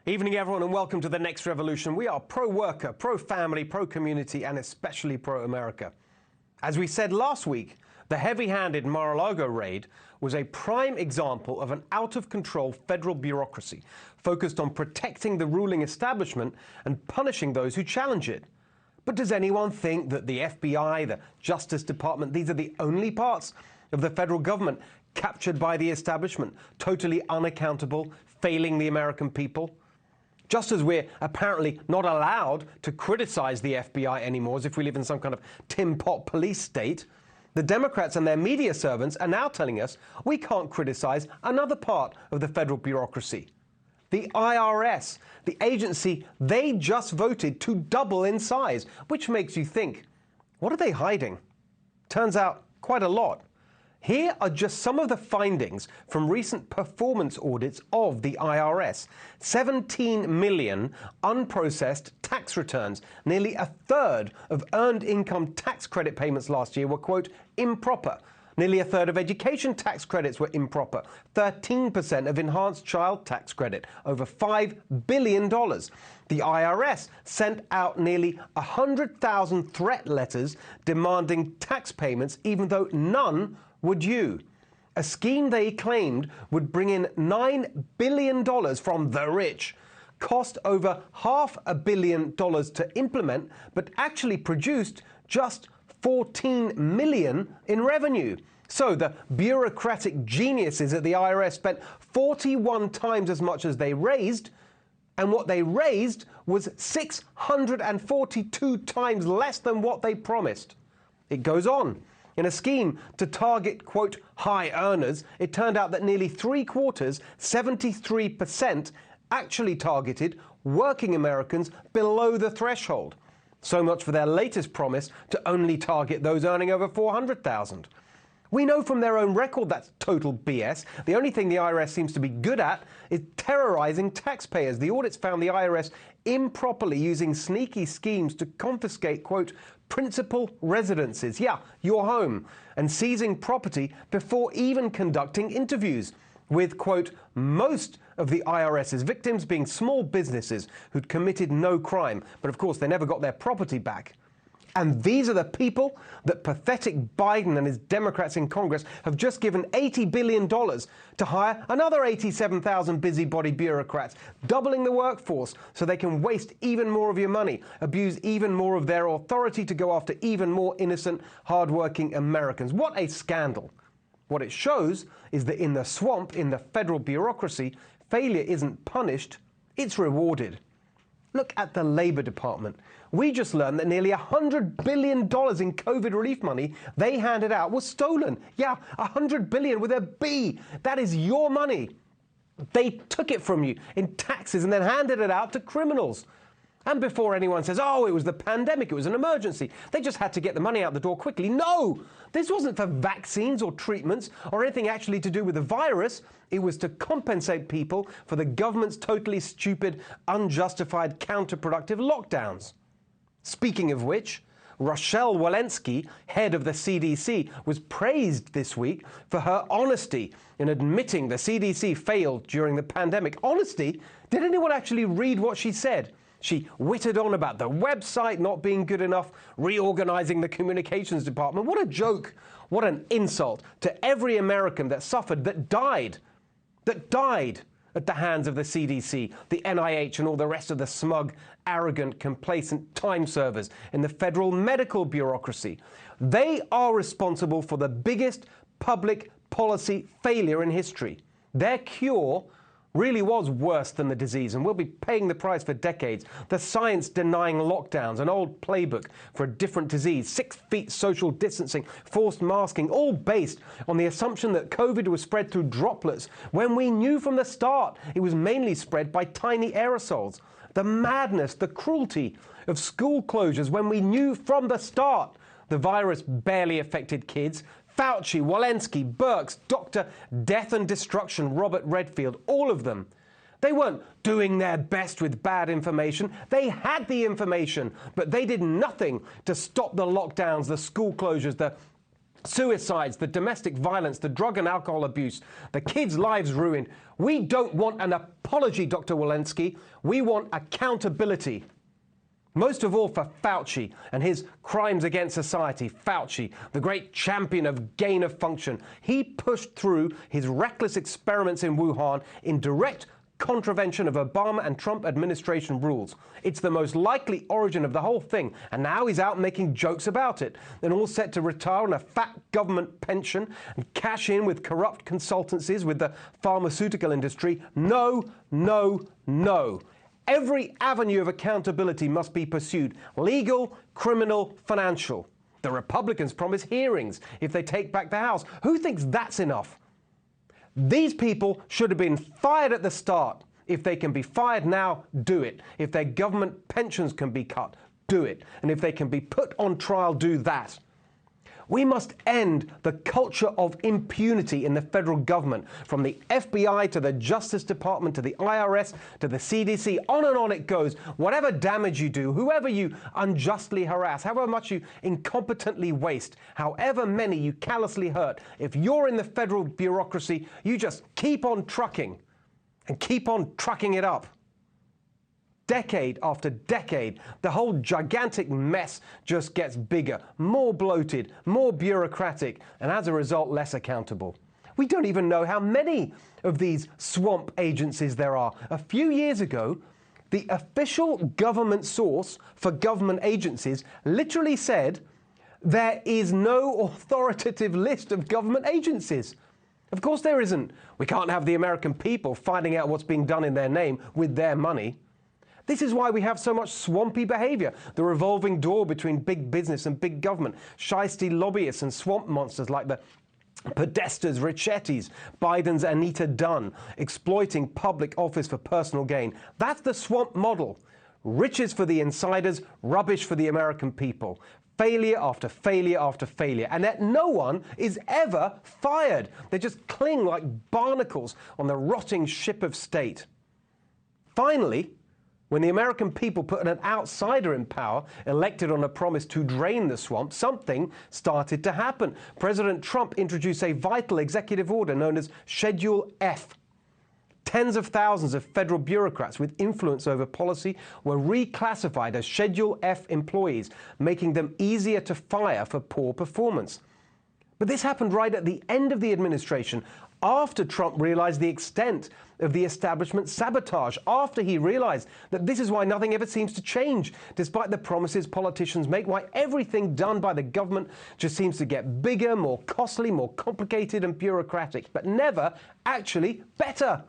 Evening, everyone, and welcome to The Next Revolution. We are pro-worker, pro-family, pro-community, and especially pro-America. As we said last week, the heavy-handed Mar-a-Lago raid was a prime example of an out-of-control federal bureaucracy focused on protecting the ruling establishment and punishing those who challenge it. But does anyone think that the FBI, the Justice Department, these are the only parts of the federal government captured by the establishment, totally unaccountable, failing the American people? Just as we're apparently not allowed to criticize the FBI anymore, as if we live in some kind of Tin Pot police state, the Democrats and their media servants are now telling us we can't criticize another part of the federal bureaucracy. The IRS, the agency they just voted to double in size, which makes you think, what are they hiding? Turns out, quite a lot. Here are just some of the findings from recent performance audits of the IRS. 17 million unprocessed tax returns. Nearly a third of earned income tax credit payments last year were, quote, improper. Nearly a third of education tax credits were improper. 13% of enhanced child tax credit, over $5 billion. The IRS sent out nearly 100,000 threat letters demanding tax payments, even though none were due. A scheme they claimed would bring in $9 billion from the rich, cost over $500 million to implement, but actually produced just 14 million in revenue. So the bureaucratic geniuses at the IRS spent 41 times as much as they raised, and what they raised was 642 times less than what they promised. It goes on. In a scheme to target, quote, high earners, it turned out that nearly 3/4, 73%, actually targeted working Americans below the threshold. So much for their latest promise to only target those earning over $400,000. We know from their own record that's total BS. The only thing the IRS seems to be good at is terrorizing taxpayers. The audits found the IRS improperly using sneaky schemes to confiscate, quote, principal residences, yeah, your home, and seizing property before even conducting interviews, with, quote, most of the IRS's victims being small businesses who'd committed no crime, but of course they never got their property back. And these are the people that pathetic Biden and his Democrats in Congress have just given $80 billion to hire another 87,000 busybody bureaucrats, doubling the workforce so they can waste even more of your money, abuse even more of their authority to go after even more innocent, hardworking Americans. What a scandal. What it shows is that in the swamp, in the federal bureaucracy, failure isn't punished, it's rewarded. Look at the Labor Department. We just learned that nearly $100 billion in COVID relief money they handed out was stolen. Yeah, $100 billion with a B. That is your money. They took it from you in taxes and then handed it out to criminals. And before anyone says, oh, it was the pandemic, it was an emergency, they just had to get the money out the door quickly. No, this wasn't for vaccines or treatments or anything actually to do with the virus. It was to compensate people for the government's totally stupid, unjustified, counterproductive lockdowns. Speaking of which, Rochelle Walensky, head of the CDC, was praised this week for her honesty in admitting the CDC failed during the pandemic. Honesty? Did anyone actually read what she said? She whittled on about the website not being good enough, reorganizing the communications department. What a joke. What an insult to every American that suffered, that died at the hands of the CDC, the NIH, and all the rest of the smug, arrogant, complacent time servers in the federal medical bureaucracy. They are responsible for the biggest public policy failure in history. Their cure really was worse than the disease, and we'll be paying the price for decades. The science denying lockdowns, an old playbook for a different disease, 6 feet social distancing, forced masking, all based on the assumption that COVID was spread through droplets, when we knew from the start it was mainly spread by tiny aerosols. The madness, the cruelty of school closures, when we knew from the start the virus barely affected kids. Fauci, Walensky, Birx, Dr. Death and Destruction, Robert Redfield, all of them. They weren't doing their best with bad information. They had the information, but they did nothing to stop the lockdowns, the school closures, the Suicides, the domestic violence, the drug and alcohol abuse, the kids' lives ruined. We don't want an apology, Dr. Walensky. We want accountability. Most of all for Fauci and his crimes against society. Fauci, the great champion of gain of function. He pushed through his reckless experiments in Wuhan in direct contravention of Obama and Trump administration rules. It's the most likely origin of the whole thing, and now he's out making jokes about it, and all set to retire on a fat government pension and cash in with corrupt consultancies with the pharmaceutical industry. No, no, no. Every avenue of accountability must be pursued: legal, criminal, financial. The Republicans promise hearings if they take back the House. Who thinks that's enough? These people should have been fired at the start. If they can be fired now, do it. If their government pensions can be cut, do it. And if they can be put on trial, do that. We must end the culture of impunity in the federal government, from the FBI to the Justice Department to the IRS to the CDC. On and on it goes. Whatever damage you do, whoever you unjustly harass, however much you incompetently waste, however many you callously hurt, if you're in the federal bureaucracy, you just keep on trucking and keep on trucking it up. Decade after decade, the whole gigantic mess just gets bigger, more bloated, more bureaucratic, and as a result, less accountable. We don't even know how many of these swamp agencies there are. A few years ago, the official government source for government agencies literally said there is no authoritative list of government agencies. Of course there isn't. We can't have the American people finding out what's being done in their name with their money. This is why we have so much swampy behavior, the revolving door between big business and big government, shisty lobbyists and swamp monsters like the Podestas, Ricchettis, Biden's Anita Dunn, exploiting public office for personal gain. That's the swamp model. Riches for the insiders, rubbish for the American people. Failure after failure after failure, and yet no one is ever fired. They just cling like barnacles on the rotting ship of state. Finally, when the American people put an outsider in power, elected on a promise to drain the swamp, something started to happen. President Trump introduced a vital executive order known as Schedule F. Tens of thousands of federal bureaucrats with influence over policy were reclassified as Schedule F employees, making them easier to fire for poor performance. But this happened right at the end of the administration, after Trump realized the extent of the establishment's sabotage, after he realized that this is why nothing ever seems to change, despite the promises politicians make, why everything done by the government just seems to get bigger, more costly, more complicated and bureaucratic, but never actually better.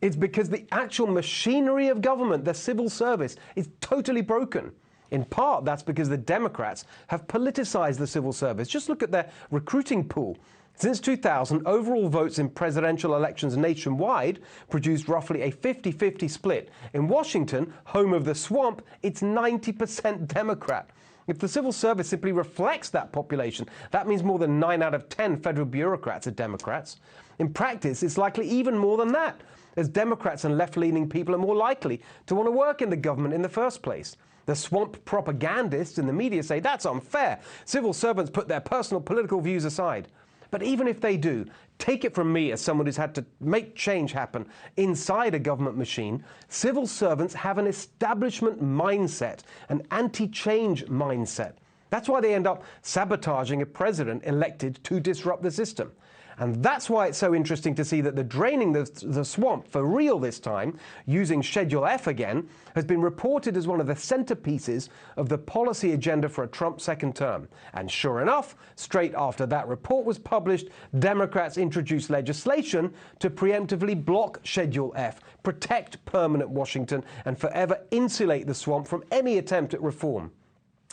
It's because the actual machinery of government, the civil service, is totally broken. In part, that's because the Democrats have politicized the civil service. Just look at their recruiting pool. Since 2000, overall votes in presidential elections nationwide produced roughly a 50-50 split. In Washington, home of the swamp, it's 90% Democrat. If the civil service simply reflects that population, that means more than 9 out of 10 federal bureaucrats are Democrats. In practice, it's likely even more than that, as Democrats and left-leaning people are more likely to want to work in the government in the first place. The swamp propagandists in the media say that's unfair. Civil servants put their personal political views aside. But even if they do, take it from me as someone who's had to make change happen inside a government machine, civil servants have an establishment mindset, an anti-change mindset. That's why they end up sabotaging a president elected to disrupt the system. And that's why it's so interesting to see that the draining the swamp for real this time, using Schedule F again, has been reported as one of the centerpieces of the policy agenda for a Trump second term. And sure enough, straight after that report was published, Democrats introduced legislation to preemptively block Schedule F, protect permanent Washington, and forever insulate the swamp from any attempt at reform.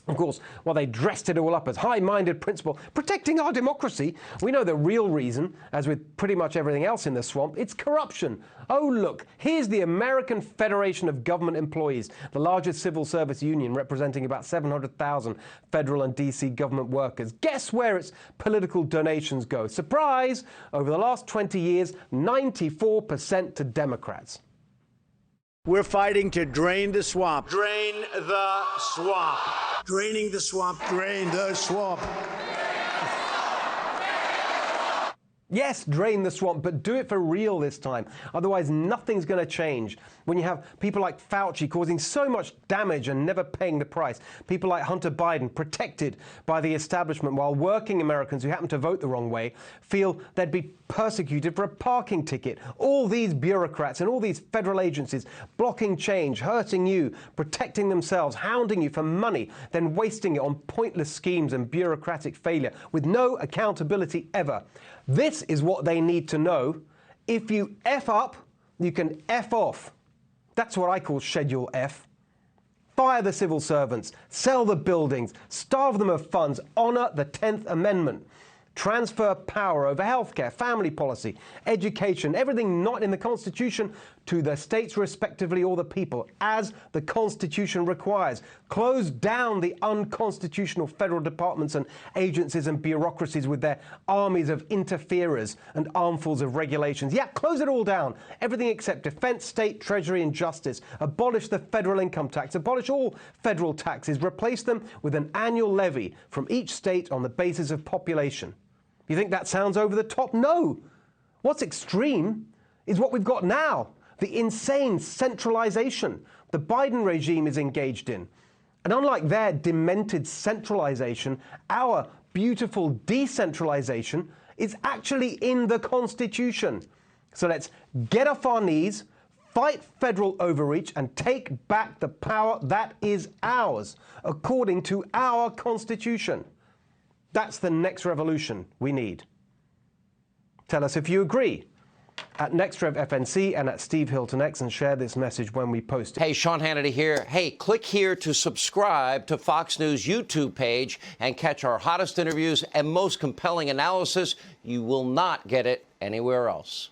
Of course, while they dressed it all up as high-minded principle, protecting our democracy, we know the real reason, as with pretty much everything else in the swamp, it's corruption. Oh, look, here's the American Federation of Government Employees, the largest civil service union representing about 700,000 federal and D.C. government workers. Guess where its political donations go? Surprise! Over the last 20 years, 94% to Democrats. We're fighting to drain the swamp. Drain the swamp. Draining the swamp. Drain the swamp. Yes, drain the swamp, but do it for real this time. Otherwise, nothing's going to change. When you have people like Fauci causing so much damage and never paying the price, people like Hunter Biden protected by the establishment, while working Americans who happen to vote the wrong way feel they'd be persecuted for a parking ticket. All these bureaucrats and all these federal agencies blocking change, hurting you, protecting themselves, hounding you for money, then wasting it on pointless schemes and bureaucratic failure with no accountability ever. This is what they need to know. If you F up, you can F off. That's what I call Schedule F. Fire the civil servants, sell the buildings, starve them of funds, honour the 10th Amendment. Transfer power over healthcare, family policy, education, everything not in the Constitution to the states respectively or the people, as the Constitution requires. Close down the unconstitutional federal departments and agencies and bureaucracies with their armies of interferers and armfuls of regulations. Yeah, close it all down. Everything except defense, state, treasury and justice. Abolish the federal income tax. Abolish all federal taxes. Replace them with an annual levy from each state on the basis of population. You think that sounds over the top? No. What's extreme is what we've got now, the insane centralization the Biden regime is engaged in. And unlike their demented centralization, our beautiful decentralization is actually in the Constitution. So let's get off our knees, fight federal overreach, and take back the power that is ours, according to our Constitution. That's the next revolution we need. Tell us if you agree at NextRevFNC and at Steve Hilton X, and share this message when we post it. Hey, Sean Hannity here. Hey, click here to subscribe to Fox News YouTube page and catch our hottest interviews and most compelling analysis. You will not get it anywhere else.